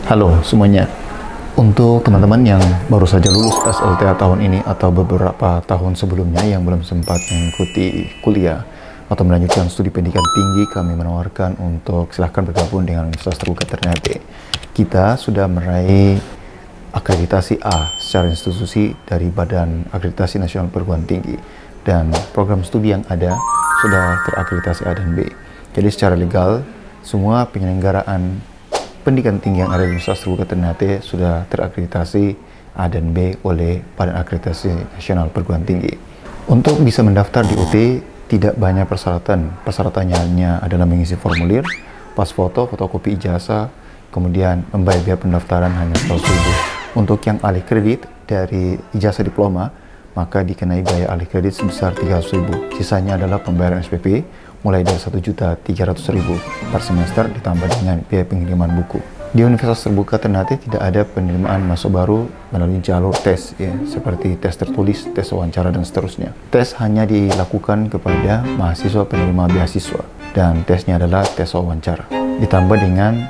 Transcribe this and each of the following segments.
Halo semuanya, untuk teman-teman yang baru saja lulus SLTA tahun ini atau beberapa tahun sebelumnya yang belum sempat mengikuti kuliah atau melanjutkan studi pendidikan tinggi, kami menawarkan untuk silahkan bergabung dengan Universitas Terbuka Ternate. Kita sudah meraih akreditasi A secara institusi dari Badan Akreditasi Nasional Perguruan Tinggi, dan program studi yang ada sudah terakreditasi A dan B. Jadi secara legal, semua penyelenggaraan pendidikan tinggi yang ada di Universitas Terbuka Ternate sudah terakreditasi A dan B oleh Badan Akreditasi Nasional Perguruan Tinggi. Untuk bisa mendaftar di UT, tidak banyak persyaratan. Persyaratannya hanya adalah mengisi formulir, pas foto, fotokopi ijazah, kemudian membayar biaya pendaftaran hanya 100.000. Untuk yang alih kredit dari ijazah diploma, maka dikenai biaya alih kredit sebesar 300.000. Sisanya adalah pembayaran SPP mulai dari 1.300.000 per semester ditambah dengan biaya pengiriman buku. Di Universitas Terbuka Ternate tidak ada penerimaan masuk baru melalui jalur tes, ya, seperti tes tertulis, tes wawancara, dan seterusnya. Tes hanya dilakukan kepada mahasiswa penerima beasiswa, dan tesnya adalah tes wawancara, ditambah dengan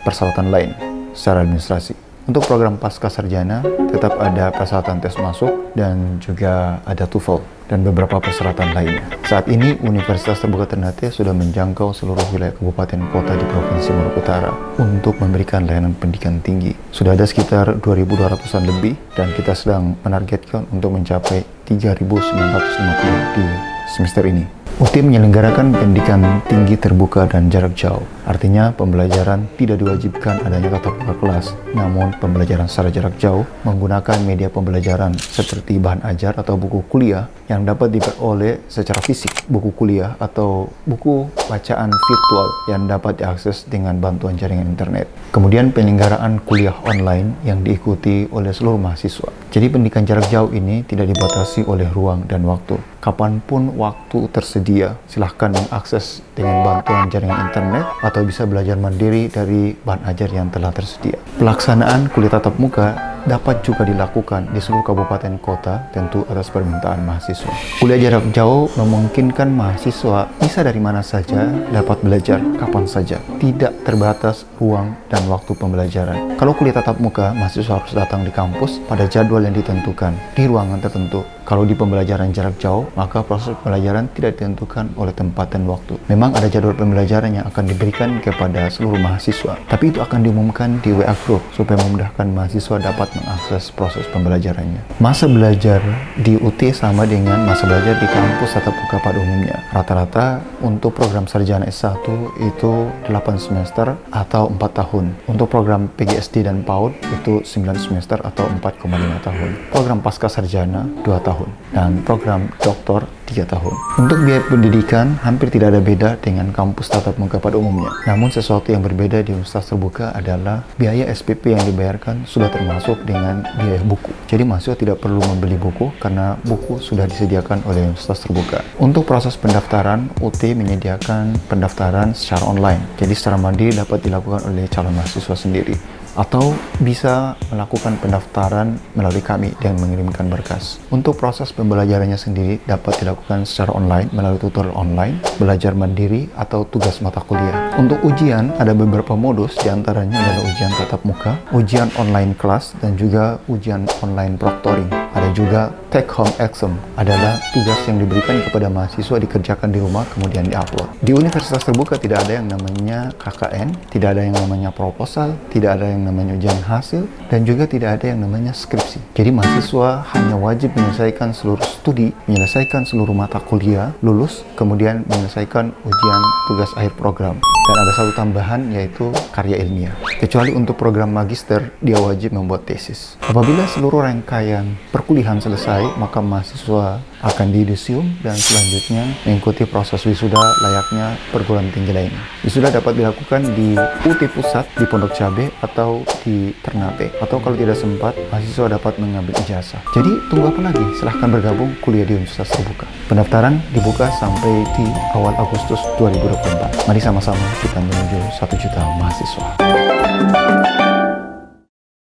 persyaratan lain secara administrasi. Untuk program pasca sarjana tetap ada persyaratan tes masuk dan juga ada TOEFL dan beberapa persyaratan lainnya. Saat ini Universitas Terbuka Ternate sudah menjangkau seluruh wilayah kabupaten kota di Provinsi Maluku Utara untuk memberikan layanan pendidikan tinggi. Sudah ada sekitar 2.200-an lebih, dan kita sedang menargetkan untuk mencapai 3.950 di semester ini. UT menyelenggarakan pendidikan tinggi terbuka dan jarak jauh. Artinya pembelajaran tidak diwajibkan adanya tatap muka kelas, namun pembelajaran secara jarak jauh menggunakan media pembelajaran seperti bahan ajar atau buku kuliah yang dapat diperoleh secara fisik, buku kuliah atau buku bacaan virtual yang dapat diakses dengan bantuan jaringan internet. Kemudian penyelenggaraan kuliah online yang diikuti oleh seluruh mahasiswa. Jadi pendidikan jarak jauh ini tidak dibatasi oleh ruang dan waktu. Kapanpun waktu tersedia, silahkan mengakses dengan bantuan jaringan internet atau bisa belajar mandiri dari bahan ajar yang telah tersedia. Pelaksanaan kuliah tatap muka dapat juga dilakukan di seluruh kabupaten kota, tentu atas permintaan mahasiswa. Kuliah jarak jauh memungkinkan mahasiswa bisa dari mana saja dapat belajar kapan saja, tidak terbatas ruang dan waktu pembelajaran. Kalau kuliah tatap muka, mahasiswa harus datang di kampus pada jadwal yang ditentukan di ruangan tertentu. Kalau di pembelajaran jarak jauh, maka proses pembelajaran tidak ditentukan oleh tempat dan waktu. Memang ada jadwal pembelajaran yang akan diberikan kepada seluruh mahasiswa, tapi itu akan diumumkan di WA Group supaya memudahkan mahasiswa dapat mengakses proses pembelajarannya. Masa belajar di UT sama dengan masa belajar di kampus tatap muka pada umumnya. Rata-rata untuk program sarjana S1 itu 8 semester atau 4 tahun. Untuk program PGSD dan PAUD itu 9 semester atau 4,5 tahun. Program pasca sarjana 2 tahun. Dan program doktor 3 tahun. Untuk biaya pendidikan hampir tidak ada beda dengan kampus tatap muka pada umumnya. Namun sesuatu yang berbeda di Universitas Terbuka adalah biaya SPP yang dibayarkan sudah termasuk dengan biaya buku. Jadi mahasiswa tidak perlu membeli buku karena buku sudah disediakan oleh Universitas Terbuka. Untuk proses pendaftaran, UT menyediakan pendaftaran secara online. Jadi secara mandiri dapat dilakukan oleh calon mahasiswa sendiri, atau bisa melakukan pendaftaran melalui kami dengan mengirimkan berkas. Untuk proses pembelajarannya sendiri dapat dilakukan secara online melalui tutorial online, belajar mandiri, atau tugas mata kuliah. Untuk ujian ada beberapa modus, diantaranya adalah ujian tatap muka, ujian online kelas, dan juga ujian online proctoring. Ada juga take home exam, adalah tugas yang diberikan kepada mahasiswa dikerjakan di rumah kemudian diupload. Di Universitas Terbuka tidak ada yang namanya KKN, tidak ada yang namanya proposal, tidak ada yang namanya ujian hasil, dan juga tidak ada yang namanya skripsi. Jadi mahasiswa hanya wajib menyelesaikan seluruh studi, menyelesaikan seluruh mata kuliah, lulus, kemudian menyelesaikan ujian tugas akhir program. Dan ada satu tambahan, yaitu karya ilmiah. Kecuali untuk program magister, dia wajib membuat tesis. Apabila seluruh rangkaian perkuliahan selesai, maka mahasiswa akan diyudisium dan selanjutnya mengikuti proses wisuda layaknya perguruan tinggi lainnya. Wisuda dapat dilakukan di UT Pusat, di Pondok Cabe, atau di Ternate. Atau kalau tidak sempat, mahasiswa dapat mengambil ijazah. Jadi tunggu apa lagi? Silahkan bergabung kuliah di Universitas Terbuka. Pendaftaran dibuka sampai di awal Agustus 2024. Mari sama-sama kita menuju 1 juta mahasiswa.